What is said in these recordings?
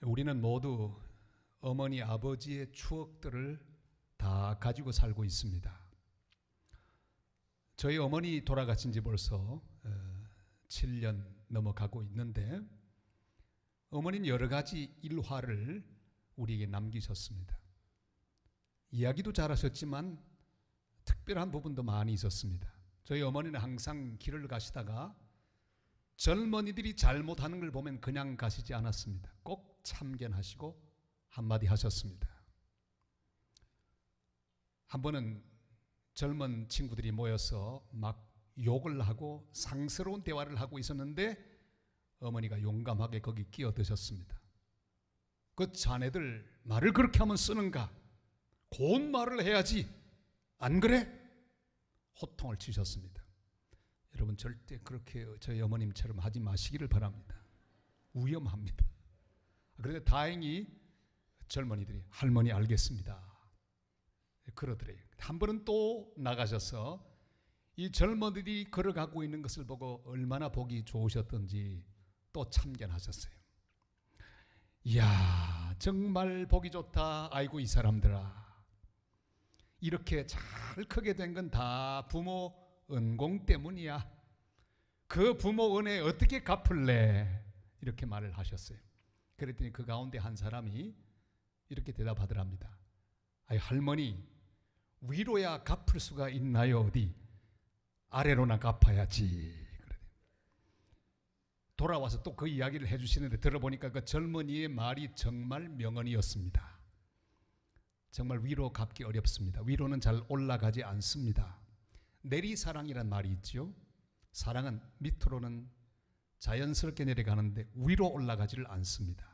우리는 모두 어머니 아버지의 추억들을 다 가지고 살고 있습니다. 저희 어머니 돌아가신 지 벌써 7년 넘어가고 있는데 어머니는 여러 가지 일화를 우리에게 남기셨습니다. 이야기도 잘하셨지만 특별한 부분도 많이 있었습니다. 저희 어머니는 항상 길을 가시다가 젊은이들이 잘못하는 걸 보면 그냥 가시지 않았습니다. 꼭 참견하시고 한마디 하셨습니다. 한 번은 젊은 친구들이 모여서 막 욕을 하고 상스러운 대화를 하고 있었는데 어머니가 용감하게 거기 끼어드셨습니다. 그 자네들 말을 그렇게 하면 쓰는가? 고운 말을 해야지. 안 그래? 호통을 치셨습니다. 여러분 절대 그렇게 저희 어머님처럼 하지 마시기를 바랍니다. 위험합니다. 그런데 다행히 젊은이들이 할머니 알겠습니다 그러더래요. 한 번은 또 나가셔서 이 젊은이들이 걸어가고 있는 것을 보고 얼마나 보기 좋으셨던지 또 참견하셨어요. 이야 정말 보기 좋다. 아이고 이 사람들아. 이렇게 잘 크게 된 건 다 부모 은공 때문이야. 그 부모 은혜 어떻게 갚을래? 이렇게 말을 하셨어요. 그랬더니 그 가운데 한 사람이 이렇게 대답하더랍니다. 아이 할머니 위로야 갚을 수가 있나요? 어디 아래로나 갚아야지. 돌아와서 또 그 이야기를 해주시는데 들어보니까 그 젊은이의 말이 정말 명언이었습니다. 정말 위로 갚기 어렵습니다. 위로는 잘 올라가지 않습니다. 내리사랑이란 말이 있죠. 사랑은 밑으로는 자연스럽게 내려가는데 위로 올라가지를 않습니다.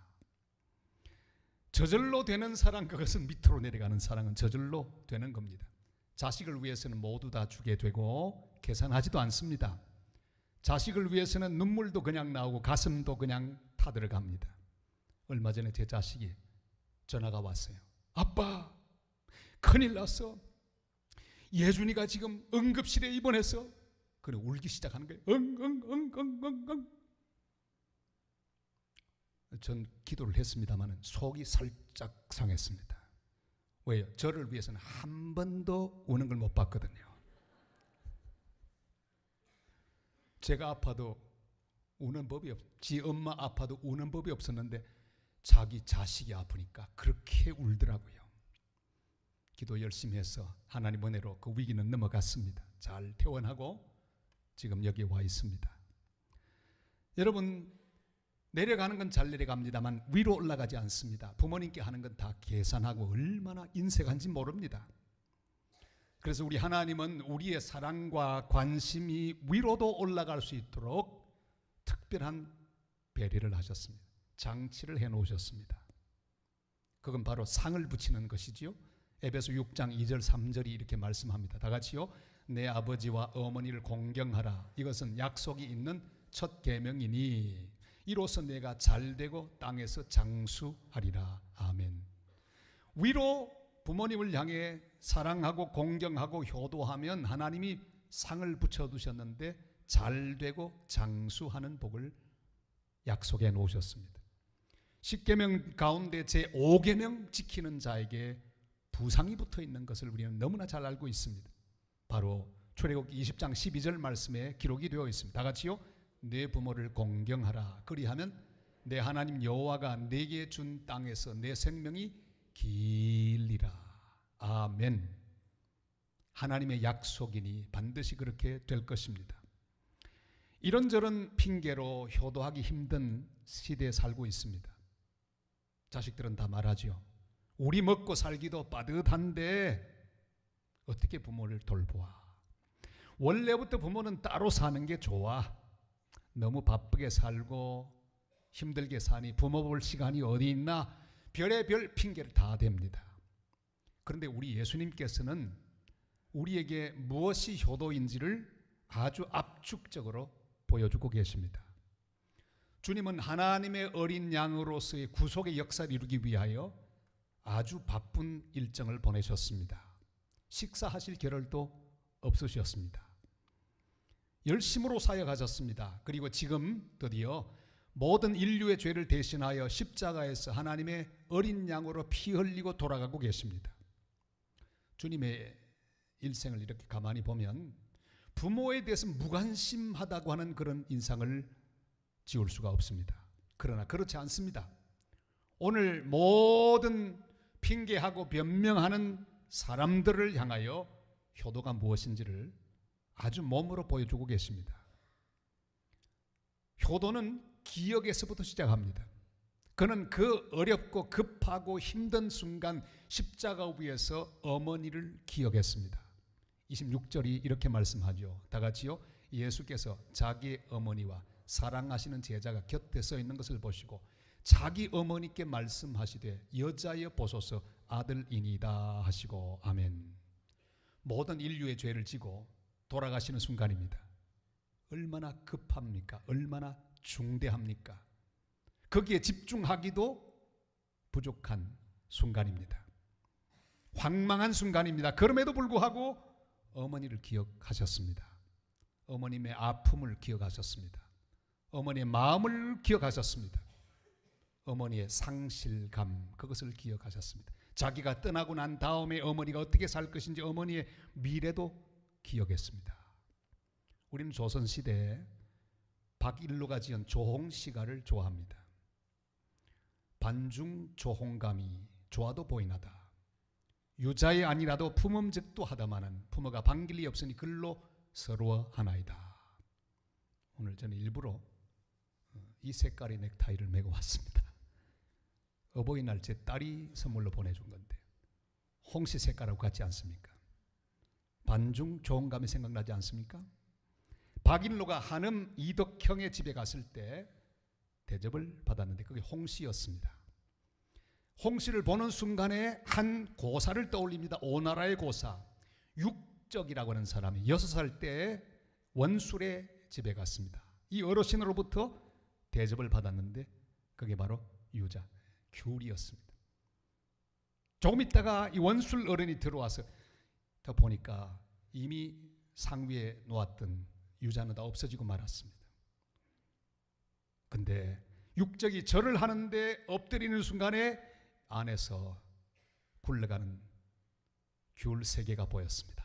저절로 되는 사랑, 그것은 밑으로 내려가는 사랑은 저절로 되는 겁니다. 자식을 위해서는 모두 다 주게 되고 계산하지도 않습니다. 자식을 위해서는 눈물도 그냥 나오고 가슴도 그냥 타들어갑니다. 얼마 전에 제 자식이 전화가 왔어요. 아빠 큰일 났어. 예준이가 지금 응급실에 입원해서. 그래 울기 시작하는 거예요. 응응응응응응. 전 기도를 했습니다만 속이 살짝 상했습니다. 왜요? 저를 위해서는 한 번도 우는 걸 못 봤거든요. 제가 아파도 우는 법이 지 엄마 아파도 우는 법이 없었는데 자기 자식이 아프니까 그렇게 울더라고요. 기도 열심히 해서 하나님 은혜로 그 위기는 넘어갔습니다. 잘 퇴원하고 지금 여기 와 있습니다. 여러분 내려가는 건 잘 내려갑니다만 위로 올라가지 않습니다. 부모님께 하는 건 다 계산하고 얼마나 인색한지 모릅니다. 그래서 우리 하나님은 우리의 사랑과 관심이 위로도 올라갈 수 있도록 특별한 배려를 하셨습니다. 장치를 해놓으셨습니다. 그건 바로 상을 붙이는 것이지요. 에베소 6장 2절 3절이 이렇게 말씀합니다. 다 같이요. 내 아버지와 어머니를 공경하라. 이것은 약속이 있는 첫 계명이니 이로써 내가 잘되고 땅에서 장수하리라. 아멘. 위로 부모님을 향해 사랑하고 공경하고 효도하면 하나님이 상을 붙여두셨는데 잘되고 장수하는 복을 약속해 놓으셨습니다. 10계명 가운데 제5계명 지키는 자에게 부상이 붙어 있는 것을 우리는 너무나 잘 알고 있습니다. 바로 출애굽기 20장 12절 말씀에 기록이 되어 있습니다. 다 같이요. 내 부모를 공경하라. 그리하면 내 하나님 여호와가 내게 준 땅에서 내 생명이 길리라. 아멘. 하나님의 약속이니 반드시 그렇게 될 것입니다. 이런저런 핑계로 효도하기 힘든 시대에 살고 있습니다. 자식들은 다 말하죠. 우리 먹고 살기도 빠듯한데 어떻게 부모를 돌보아. 원래부터 부모는 따로 사는 게 좋아. 너무 바쁘게 살고 힘들게 사니 부모 볼 시간이 어디 있나. 별의별 핑계를 다 댑니다. 그런데 우리 예수님께서는 우리에게 무엇이 효도인지를 아주 압축적으로 보여주고 계십니다. 주님은 하나님의 어린 양으로서의 구속의 역사를 이루기 위하여 아주 바쁜 일정을 보내셨습니다. 식사하실 겨를도 없으셨습니다. 열심으로 사역하셨습니다. 그리고 지금 드디어 모든 인류의 죄를 대신하여 십자가에서 하나님의 어린 양으로 피 흘리고 돌아가고 계십니다. 주님의 일생을 이렇게 가만히 보면 부모에 대해서 무관심하다고 하는 그런 인상을 지울 수가 없습니다. 그러나 그렇지 않습니다. 오늘 모든 핑계하고 변명하는 사람들을 향하여 효도가 무엇인지를 아주 몸으로 보여주고 계십니다. 효도는 기억에서부터 시작합니다. 그는 그 어렵고 급하고 힘든 순간 십자가 위에서 어머니를 기억했습니다. 26절이 이렇게 말씀하죠. 다 같이요. 예수께서 자기 어머니와 사랑하시는 제자가 곁에 서 있는 것을 보시고 자기 어머니께 말씀하시되 여자여 보소서 아들이니이다 하시고 아멘. 모든 인류의 죄를 지고 돌아가시는 순간입니다. 얼마나 급합니까? 얼마나 중대합니까? 거기에 집중하기도 부족한 순간입니다. 황망한 순간입니다. 그럼에도 불구하고 어머니를 기억하셨습니다. 어머님의 아픔을 기억하셨습니다. 어머니의 마음을 기억하셨습니다. 어머니의 상실감, 그것을 기억하셨습니다. 자기가 떠나고 난 다음에 어머니가 어떻게 살 것인지 어머니의 미래도 기억했습니다. 우리는 조선시대에 박일로가 지은 조홍시가를 좋아합니다. 반중 조홍감이 좋아도 보이나다. 유자에 아니라도 품음직도 하다마는 부모가 반길이 없으니 글로 서러워하나이다. 오늘 저는 일부러 이 색깔의 넥타이를 메고 왔습니다. 어버이날 제 딸이 선물로 보내준 건데 홍시 색깔하고 같지 않습니까? 반중 조홍감이 생각나지 않습니까? 박일로가 한음 이덕형의 집에 갔을 때 대접을 받았는데 그게 홍씨였습니다. 홍씨를 보는 순간에 한 고사를 떠올립니다. 오나라의 고사 육적이라고 하는 사람이 6살 때 원술의 집에 갔습니다. 이 어르신으로부터 대접을 받았는데 그게 바로 유자, 귤이었습니다. 조금 있다가 이 원술 어른이 들어와서 더 보니까 이미 상위에 놓았던 유자는 다 없어지고 말았습니다. 근데 육적이 절을 하는데 엎드리는 순간에 안에서 굴러가는 귤 3개가 보였습니다.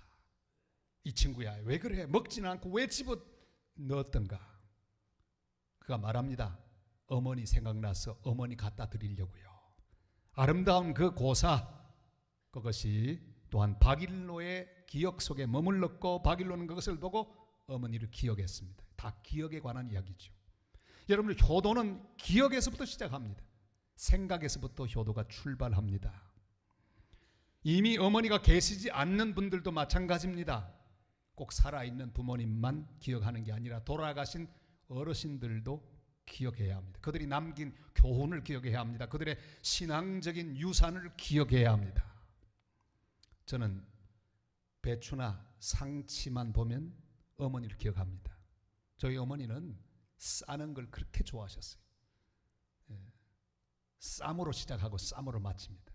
이 친구야 왜 그래? 먹지는 않고 왜 집어 넣었던가? 그가 말합니다. 어머니 생각나서 어머니 갖다 드리려고요. 아름다운 그 고사, 그것이 또한 박일로의 기억 속에 머물렀고 박일로는 그것을 보고 어머니를 기억했습니다. 다 기억에 관한 이야기죠. 여러분, 효도는 기억에서부터 시작합니다. 생각에서부터 효도가 출발합니다. 이미 어머니가 계시지 않는 분들도 마찬가지입니다. 꼭 살아있는 부모님만 기억하는 게 아니라 돌아가신 어르신들도 기억해야 합니다. 그들이 남긴 교훈을 기억해야 합니다. 그들의 신앙적인 유산을 기억해야 합니다. 저는 배추나 상치만 보면 어머니를 기억합니다. 저희 어머니는 싸는 걸 그렇게 좋아하셨어요. 쌈으로 시작하고 쌈으로 마칩니다.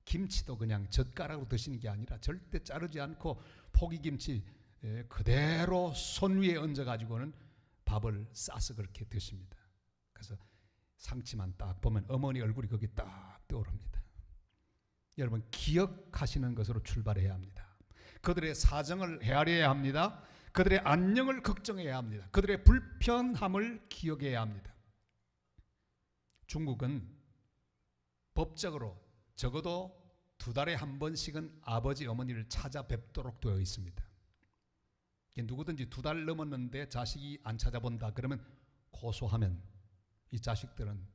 김치도 그냥 젓가락으로 드시는 게 아니라 절대 자르지 않고 포기김치 그대로 손 위에 얹어가지고는 밥을 싸서 그렇게 드십니다. 그래서 상치만 딱 보면 어머니 얼굴이 거기 딱 떠오릅니다. 여러분, 기억하시는 것으로 출발해야 합니다. 그들의 사정을 헤아려야 합니다. 그들의 안녕을 걱정해야 합니다. 그들의 불편함을 기억해야 합니다. 중국은 법적으로 적어도 2달에 한 번씩은 아버지 어머니를 찾아뵙도록 되어 있습니다. 누구든지 2달 넘었는데 자식이 안 찾아본다 그러면 고소하면 이 자식들은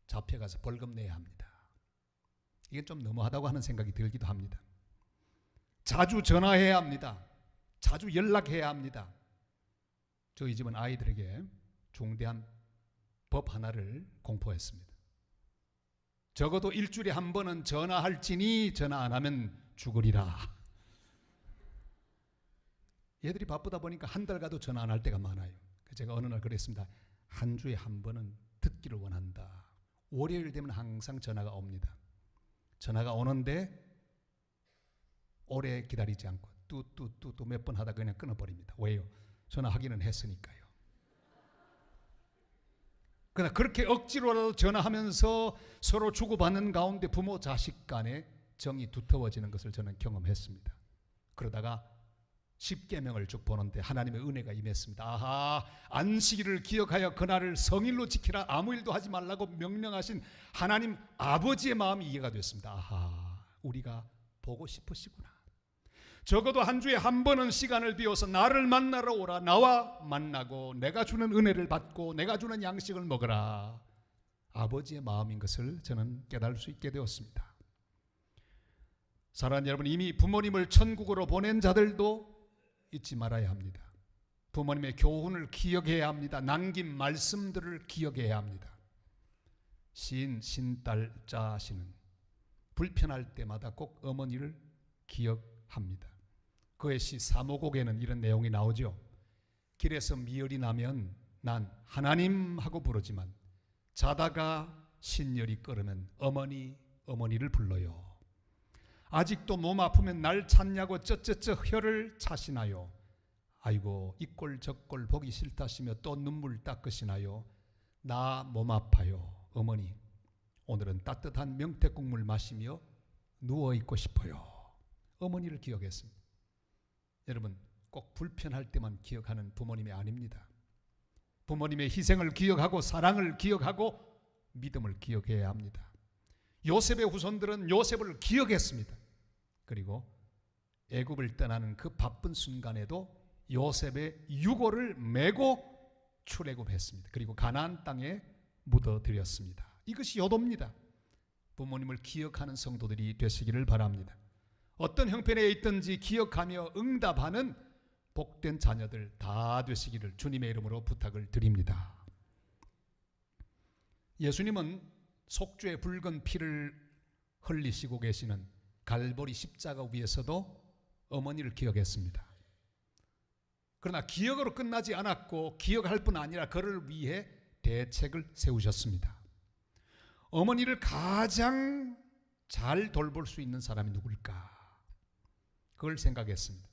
잡혀가서 벌금 내야 합니다. 이게 좀 너무하다고 하는 생각이 들기도 합니다. 자주 전화해야 합니다. 자주 연락해야 합니다. 저희 집은 아이들에게 중대한 법 하나를 공포했습니다. 적어도 일주일에 한 번은 전화할지니 전화 안 하면 죽으리라. 얘들이 바쁘다 보니까 한 달 가도 전화 안 할 때가 많아요. 제가 어느 날 그랬습니다. 한 주에 한 번은 듣기를 원한다. 월요일 되면 항상 전화가 옵니다. 전화가 오는데 오래 기다리지 않고 뚜뚜뚜 몇 번 하다 그냥 끊어버립니다. 왜요? 전화하기는 했으니까요. 그러나 그렇게 억지로라도 전화하면서 서로 주고받는 가운데 부모 자식 간의 정이 두터워지는 것을 저는 경험했습니다. 그러다가 10계명을 쭉 보는데 하나님의 은혜가 임했습니다. 아하, 안식일을 기억하여 그날을 성일로 지키라, 아무 일도 하지 말라고 명령하신 하나님 아버지의 마음이 이해가 됐습니다. 아하, 우리가 보고 싶으시구나. 적어도 한 주에 한 번은 시간을 비워서 나를 만나러 오라. 나와 만나고 내가 주는 은혜를 받고 내가 주는 양식을 먹어라. 아버지의 마음인 것을 저는 깨달을 수 있게 되었습니다. 사랑하는 여러분, 이미 부모님을 천국으로 보낸 자들도 잊지 말아야 합니다. 부모님의 교훈을 기억해야 합니다. 남긴 말씀들을 기억해야 합니다. 시인 신달자 씨는 불편할 때마다 꼭 어머니를 기억합니다. 그의 시 사모곡에는 이런 내용이 나오죠. 길에서 미열이 나면 난 하나님 하고 부르지만 자다가 신열이 끓으면 어머니를 불러요. 아직도 몸 아프면 날 찾냐고 쩌쩌쩌 혀를 차시나요. 아이고 이 꼴 저 꼴 보기 싫다시며 또 눈물 닦으시나요. 나 몸 아파요. 어머니 오늘은 따뜻한 명태국물 마시며 누워있고 싶어요. 어머니를 기억했습니다. 여러분 꼭 불편할 때만 기억하는 부모님이 아닙니다. 부모님의 희생을 기억하고 사랑을 기억하고 믿음을 기억해야 합니다. 요셉의 후손들은 요셉을 기억했습니다. 그리고 애굽을 떠나는 그 바쁜 순간에도 요셉의 유고를 메고 출애굽했습니다. 그리고 가나안 땅에 묻어드렸습니다. 이것이 효도입니다. 부모님을 기억하는 성도들이 되시기를 바랍니다. 어떤 형편에 있든지 기억하며 응답하는 복된 자녀들 다 되시기를 주님의 이름으로 부탁을 드립니다. 예수님은 속죄의 붉은 피를 흘리시고 계시는 갈보리 십자가 위에서도 어머니를 기억했습니다. 그러나 기억으로 끝나지 않았고 기억할 뿐 아니라 그를 위해 대책을 세우셨습니다. 어머니를 가장 잘 돌볼 수 있는 사람이 누굴까? 그걸 생각했습니다.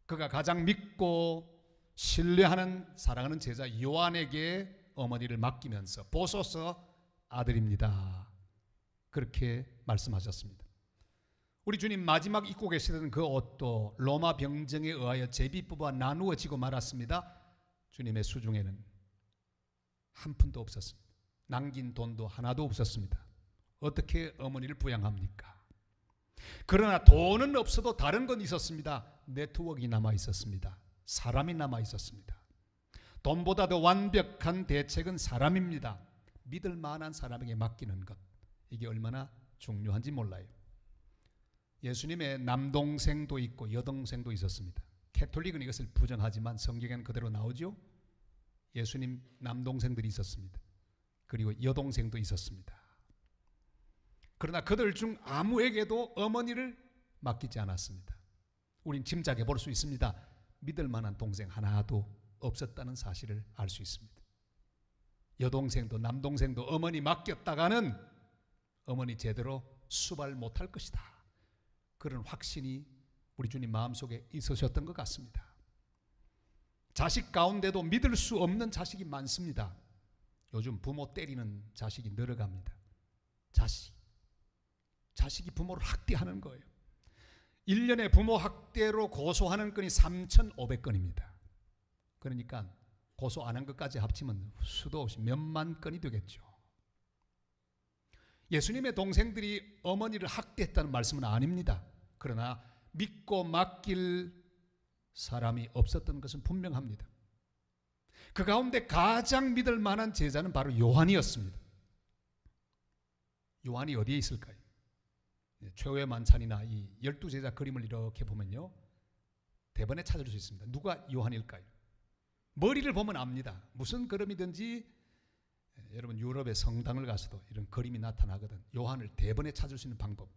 그가 가장 믿고 신뢰하는 사랑하는 제자 요한에게 어머니를 맡기면서 보소서 아들입니다. 그렇게 말씀하셨습니다. 우리 주님 마지막 입고 계시던 그 옷도 로마 병정에 의하여 제비뽑아 나누어지고 말았습니다. 주님의 수중에는 한 푼도 없었습니다. 남긴 돈도 하나도 없었습니다. 어떻게 어머니를 부양합니까? 그러나 돈은 없어도 다른 건 있었습니다. 네트워크가 남아 있었습니다. 사람이 남아 있었습니다. 돈보다도 완벽한 대책은 사람입니다. 믿을 만한 사람에게 맡기는 것, 이게 얼마나 중요한지 몰라요. 예수님의 남동생도 있고 여동생도 있었습니다. 캐톨릭은 이것을 부정하지만 성경에는 그대로 나오죠. 예수님 남동생들이 있었습니다. 그리고 여동생도 있었습니다. 그러나 그들 중 아무에게도 어머니를 맡기지 않았습니다. 우린 짐작해 볼 수 있습니다. 믿을 만한 동생 하나도 없었다는 사실을 알 수 있습니다. 여동생도 남동생도 어머니 맡겼다가는 어머니 제대로 수발 못할 것이다. 그런 확신이 우리 주님 마음속에 있으셨던 것 같습니다. 자식 가운데도 믿을 수 없는 자식이 많습니다. 요즘 부모 때리는 자식이 늘어갑니다. 자식이 부모를 학대하는 거예요. 1년에 부모 학대로 고소하는 건이 3,500건입니다. 그러니까 고소 안 한 것까지 합치면 수도 없이 몇만 건이 되겠죠. 예수님의 동생들이 어머니를 학대했다는 말씀은 아닙니다. 그러나 믿고 맡길 사람이 없었던 것은 분명합니다. 그 가운데 가장 믿을 만한 제자는 바로 요한이었습니다. 요한이 어디에 있을까요? 최후의 만찬이나 이 12제자 그림을 이렇게 보면요, 대번에 찾을 수 있습니다. 누가 요한일까요? 머리를 보면 압니다. 무슨 그림이든지 여러분 유럽의 성당을 가서도 이런 그림이 나타나거든. 요한을 대번에 찾을 수 있는 방법.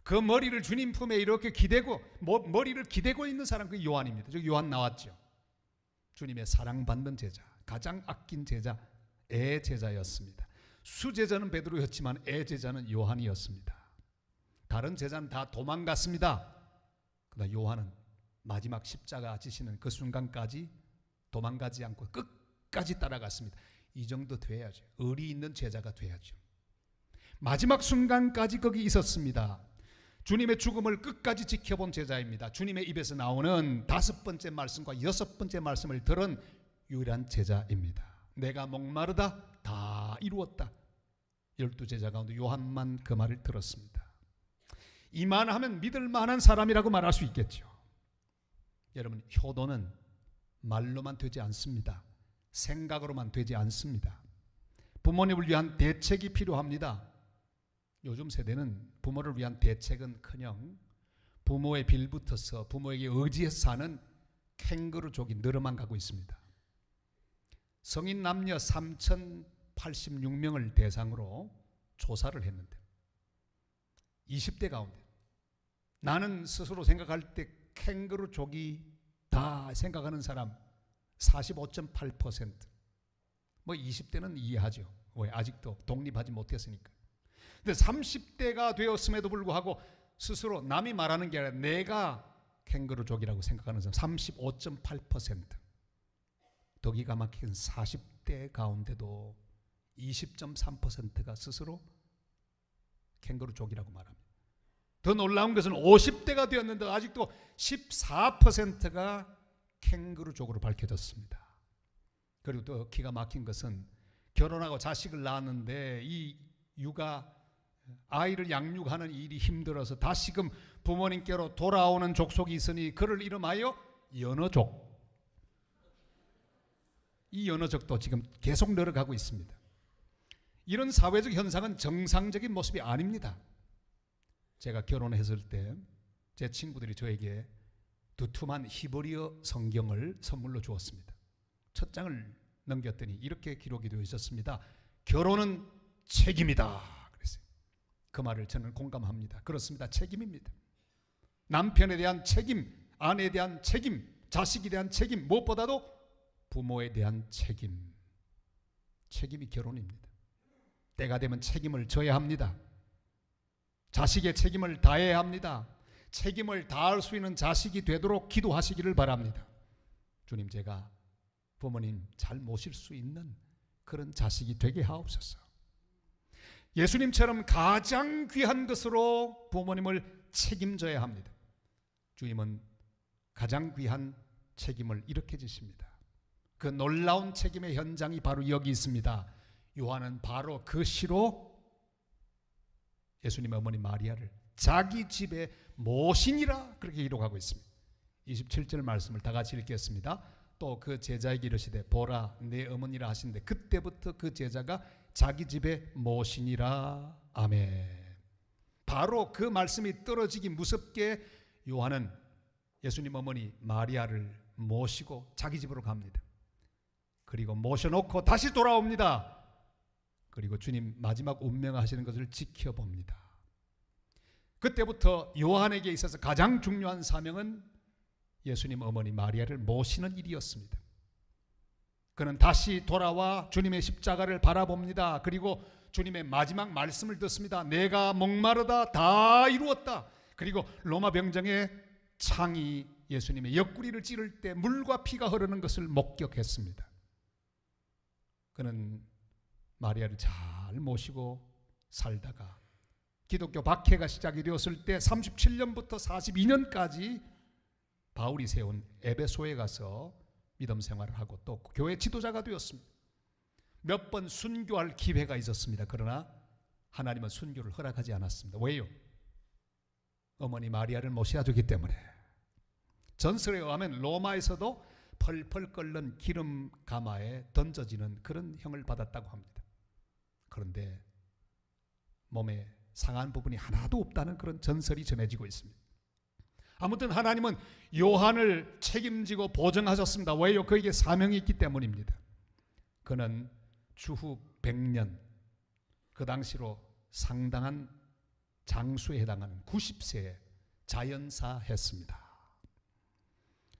그 머리를 주님 품에 이렇게 기대고 머리를 기대고 있는 사람 그 요한입니다. 저기 요한 나왔죠. 주님의 사랑받는 제자, 가장 아낀 제자, 애제자였습니다. 수제자는 베드로였지만 애제자는 요한이었습니다. 다른 제자는 다 도망갔습니다. 그러나 요한은 마지막 십자가 지시는 그 순간까지 도망가지 않고 끝까지 따라갔습니다. 이 정도 돼야죠. 의리 있는 제자가 돼야죠. 마지막 순간까지 거기 있었습니다. 주님의 죽음을 끝까지 지켜본 제자입니다. 주님의 입에서 나오는 5번째 말씀과 6번째 말씀을 들은 유일한 제자입니다. 내가 목마르다 다 이루었다. 12제자 가운데 요한만 그 말을 들었습니다. 이만하면 믿을 만한 사람이라고 말할 수 있겠죠. 여러분, 효도는 말로만 되지 않습니다. 생각으로만 되지 않습니다. 부모님을 위한 대책이 필요합니다. 요즘 세대는 부모를 위한 대책은커녕 부모의 빌붙어서 부모에게 의지해서 사는 캥거루족이 늘어만 가고 있습니다. 성인 남녀 3,086명을 대상으로 조사를 했는데 20대 가운데 나는 스스로 생각할 때 캥거루족이 다 생각하는 사람 45.8%. 뭐 20대는 이해하죠. 왜? 아직도 독립하지 못했으니까. 근데 30대가 되었음에도 불구하고 스스로 남이 말하는 게 아니라 내가 캥거루족이라고 생각하는 사람 35.8%. 더 기가 막힌 40대 가운데도 20.3%가 스스로 캥거루족이라고 말합니다. 더 놀라운 것은 50대가 되었는데 아직도 14%가 캥거루족으로 밝혀졌습니다. 그리고 또 기가 막힌 것은 결혼하고 자식을 낳았는데 이 육아 아이를 양육하는 일이 힘들어서 다시금 부모님께로 돌아오는 족속이 있으니 그를 이름하여 연어족. 이 연어족도 지금 계속 늘어가고 있습니다. 이런 사회적 현상은 정상적인 모습이 아닙니다. 제가 결혼했을 때 제 친구들이 저에게 두툼한 히브리어 성경을 선물로 주었습니다. 첫 장을 넘겼더니 이렇게 기록이 되어 있었습니다. 결혼은 책임이다. 그랬어요. 그 말을 저는 공감합니다. 그렇습니다. 책임입니다. 남편에 대한 책임, 아내에 대한 책임, 자식에 대한 책임, 무엇보다도 부모에 대한 책임. 책임이 결혼입니다. 때가 되면 책임을 져야 합니다. 자식의 책임을 다해야 합니다. 책임을 다할 수 있는 자식이 되도록 기도하시기를 바랍니다. 주님, 제가 부모님 잘 모실 수 있는 그런 자식이 되게 하옵소서. 예수님처럼 가장 귀한 것으로 부모님을 책임져야 합니다. 주님은 가장 귀한 책임을 이렇게 지십니다. 그 놀라운 책임의 현장이 바로 여기 있습니다. 요한은 바로 그 시로 예수님의 어머니 마리아를 자기 집에 모시니라 그렇게 기록하고 있습니다. 27절 말씀을 다 같이 읽겠습니다. 또 그 제자에게 이르시되 보라 내 어머니라 하시는데 그때부터 그 제자가 자기 집에 모시니라. 아멘. 바로 그 말씀이 떨어지기 무섭게 요한은 예수님 어머니 마리아를 모시고 자기 집으로 갑니다. 그리고 모셔놓고 다시 돌아옵니다. 그리고 주님 마지막 운명하시는 것을 지켜봅니다. 그때부터 요한에게 있어서 가장 중요한 사명은 예수님 어머니 마리아를 모시는 일이었습니다. 그는 다시 돌아와 주님의 십자가를 바라봅니다. 그리고 주님의 마지막 말씀을 듣습니다. 내가 목마르다 다 이루었다. 그리고 로마 병정의 창이 예수님의 옆구리를 찌를 때 물과 피가 흐르는 것을 목격했습니다. 그는 마리아를 잘 모시고 살다가 기독교 박해가 시작이 되었을 때 37년부터 42년까지 바울이 세운 에베소에 가서 믿음 생활을 하고 또 교회 지도자가 되었습니다. 몇 번 순교할 기회가 있었습니다. 그러나 하나님은 순교를 허락하지 않았습니다. 왜요? 어머니 마리아를 모셔야 되기 때문에. 전설에 의하면 로마에서도 펄펄 끓는 기름 가마에 던져지는 그런 형을 받았다고 합니다. 그런데 몸에 상한 부분이 하나도 없다는 그런 전설이 전해지고 있습니다. 아무튼 하나님은 요한을 책임지고 보증하셨습니다. 왜요? 그에게 사명이 있기 때문입니다. 그는 주후 100년, 그 당시로 상당한 장수에 해당하는 90세에 자연사했습니다.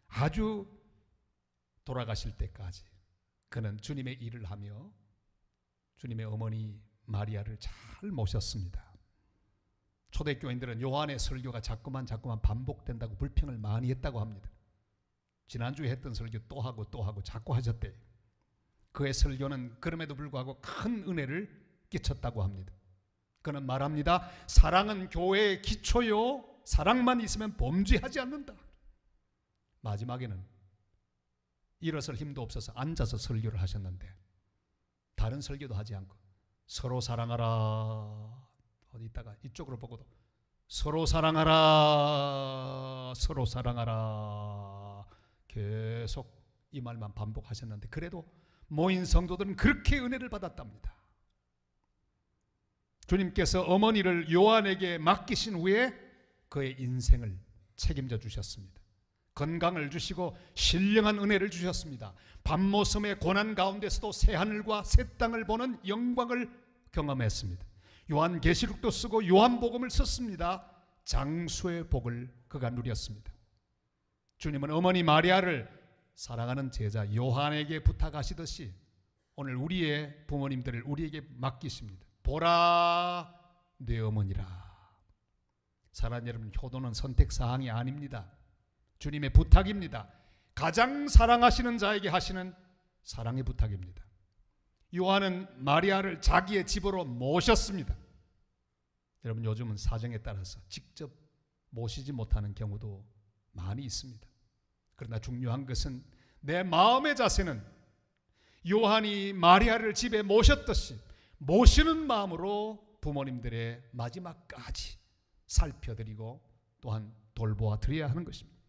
아주 돌아가실 때까지 그는 주님의 일을 하며 주님의 어머니 마리아를 잘 모셨습니다. 초대교인들은 요한의 설교가 자꾸만 반복된다고 불평을 많이 했다고 합니다. 지난주에 했던 설교 또 하고 자꾸 하셨대요. 그의 설교는 그럼에도 불구하고 큰 은혜를 끼쳤다고 합니다. 그는 말합니다. 사랑은 교회의 기초요. 사랑만 있으면 범죄하지 않는다. 마지막에는 일어설 힘도 없어서 앉아서 설교를 하셨는데 다른 설교도 하지 않고 서로 사랑하라. 어디 있다가 이쪽으로 보고도 서로 사랑하라. 서로 사랑하라. 계속 이 말만 반복하셨는데 그래도 모인 성도들은 그렇게 은혜를 받았답니다. 주님께서 어머니를 요한에게 맡기신 후에 그의 인생을 책임져 주셨습니다. 건강을 주시고 신령한 은혜를 주셨습니다. 밤모섬의 고난 가운데서도 새하늘과 새 땅을 보는 영광을 경험했습니다. 요한계시록도 쓰고 요한복음을 썼습니다. 장수의 복을 그가 누렸습니다. 주님은 어머니 마리아를 사랑하는 제자 요한에게 부탁하시듯이 오늘 우리의 부모님들을 우리에게 맡기십니다. 보라 내 어머니라. 사랑하는 여러분, 효도는 선택사항이 아닙니다. 주님의 부탁입니다. 가장 사랑하시는 자에게 하시는 사랑의 부탁입니다. 요한은 마리아를 자기의 집으로 모셨습니다. 여러분, 요즘은 사정에 따라서 직접 모시지 못하는 경우도 많이 있습니다. 그러나 중요한 것은 내 마음의 자세는 요한이 마리아를 집에 모셨듯이 모시는 마음으로 부모님들의 마지막까지 살펴드리고 또한 돌보아 드려야 하는 것입니다.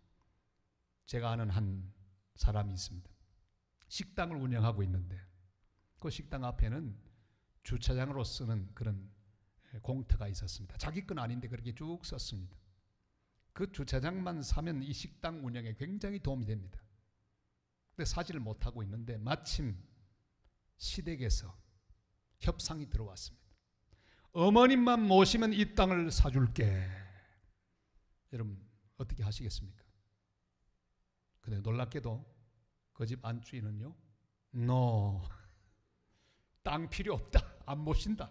제가 아는 한 사람이 있습니다. 식당을 운영하고 있는데 그 식당 앞에는 주차장으로 쓰는 그런 공터가 있었습니다. 자기 건 아닌데 그렇게 쭉 썼습니다. 그 주차장만 사면 이 식당 운영에 굉장히 도움이 됩니다. 근데 사지를 못하고 있는데 마침 시댁에서 협상이 들어왔습니다. 어머님만 모시면 이 땅을 사줄게. 여러분 어떻게 하시겠습니까? 근데 놀랍게도 그 집 안주인은요, no, 땅 필요 없다, 안 모신다.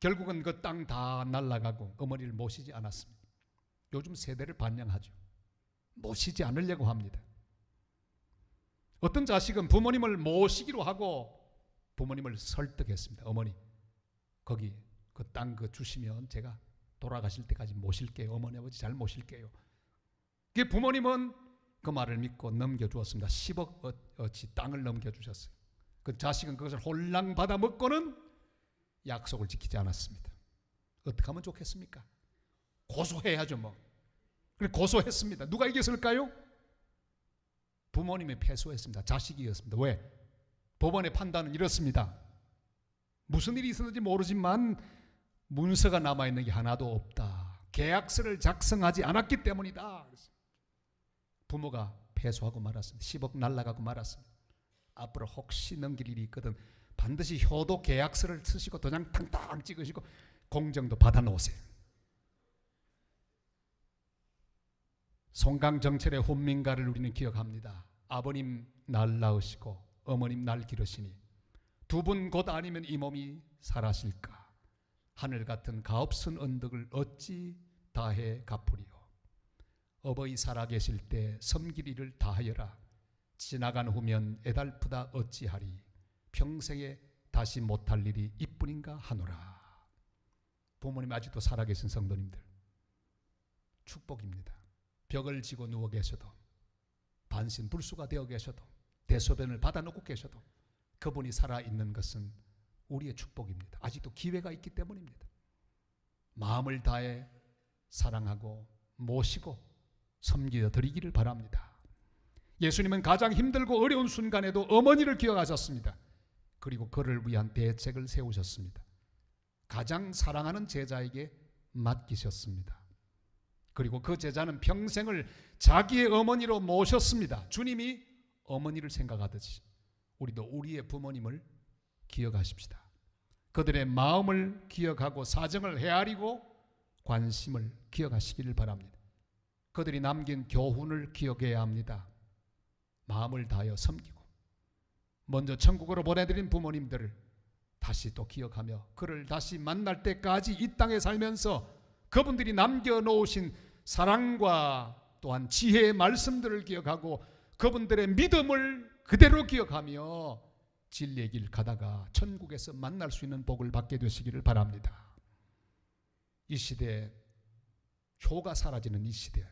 결국은 그 땅 다 날라가고 어머니를 모시지 않았습니다. 요즘 세대를 반영하죠. 모시지 않으려고 합니다. 어떤 자식은 부모님을 모시기로 하고 부모님을 설득했습니다. 어머니, 거기 그 땅 그 주시면 제가 돌아가실 때까지 모실게요. 어머니 아버지 잘 모실게요. 그 부모님은 그 말을 믿고 넘겨주었습니다. 10억 어치 땅을 넘겨주셨어요. 그 자식은 그것을 홀랑 받아 먹고는 약속을 지키지 않았습니다. 어떻게 하면 좋겠습니까? 고소해야죠 뭐. 그래 고소했습니다. 누가 이겼을까요? 부모님이 패소했습니다. 자식이 이겼습니다. 왜? 법원의 판단은 이렇습니다. 무슨 일이 있었는지 모르지만 문서가 남아있는 게 하나도 없다. 계약서를 작성하지 않았기 때문이다. 부모가 패소하고 말았습니다. 10억 날라가고 말았습니다. 앞으로 혹시 넘길 일이 있거든 반드시 효도 계약서를 쓰시고 도장 탕탕 찍으시고 공정도 받아놓으세요. 송강정철의 혼민가를 우리는 기억합니다. 아버님 날 낳으시고 어머님 날 기르시니 두 분 곧 아니면 이 몸이 살아실까. 하늘 같은 가엾은 언덕을 어찌 다해 갚으리요. 어버이 살아계실 때 섬길 일을 다하여라. 지나간 후면 애달프다 어찌하리. 평생에 다시 못할 일이 이뿐인가 하노라. 부모님 아직도 살아계신 성도님들 축복입니다. 벽을 지고 누워 계셔도 반신불수가 되어 계셔도 대소변을 받아놓고 계셔도 그분이 살아있는 것은 우리의 축복입니다. 아직도 기회가 있기 때문입니다. 마음을 다해 사랑하고 모시고 섬겨 드리기를 바랍니다. 예수님은 가장 힘들고 어려운 순간에도 어머니를 기억하셨습니다. 그리고 그를 위한 대책을 세우셨습니다. 가장 사랑하는 제자에게 맡기셨습니다. 그리고 그 제자는 평생을 자기의 어머니로 모셨습니다. 주님이 어머니를 생각하듯이 우리도 우리의 부모님을 기억하십시다. 그들의 마음을 기억하고 사정을 헤아리고 관심을 기억하시기를 바랍니다. 그들이 남긴 교훈을 기억해야 합니다. 마음을 다하여 섬기고 먼저 천국으로 보내드린 부모님들을 다시 또 기억하며 그를 다시 만날 때까지 이 땅에 살면서 그분들이 남겨놓으신 사랑과 또한 지혜의 말씀들을 기억하고 그분들의 믿음을 그대로 기억하며 진리의 길 가다가 천국에서 만날 수 있는 복을 받게 되시기를 바랍니다. 이 시대, 효가 사라지는 이 시대,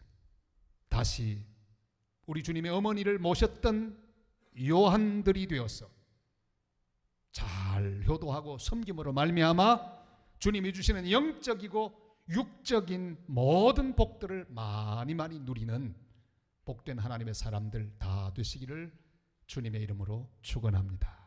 다시 우리 주님의 어머니를 모셨던 요한들이 되어서 잘 효도하고 섬김으로 말미암아 주님이 주시는 영적이고 육적인 모든 복들을 많이 누리는 복된 하나님의 사람들 다 되시기를 주님의 이름으로 축원합니다.